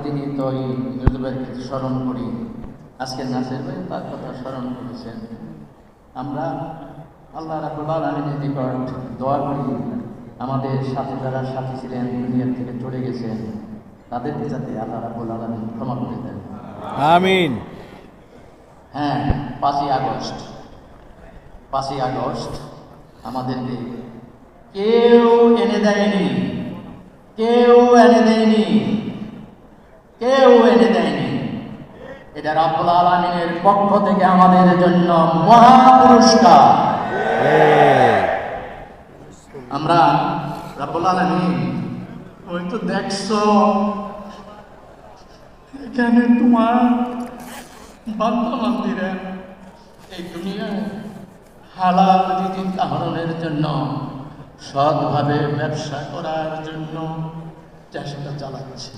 প্রতিদিনই তো এই ইউটিউবেরকে স্মরণ করি। আজকে নাসির ভাই তার কথা স্মরণ করেছেন। আমরা আল্লাহ রাব্বুল আলামিনের নিকট দোয়া করি, আমাদের সাথে যারা সাথী ছিলেন দুনিয়া থেকে চলে গেছেন তাদেরকে যাতে আল্লাহ রাব্বুল আলামিন ক্ষমা করে দেন। আমিন। হ্যাঁ, 5ই আগস্ট আমাদেরকে কেউ এনে দেয়নি, কেউ এনে দেয়নি। এটা রাব্বুল আলামিনের পক্ষ থেকে আমাদের জন্য মহা পুরস্কার। আমরা রাব্বুল আলামিন, ওই তো দেখছো এখানে তোমার বান্ধবান্ধীরা এই দুনিয়ায় হালাল রিজিক আহরণের জন্য, সৎভাবে ব্যবসা করার জন্য চেষ্টা চালাচ্ছে।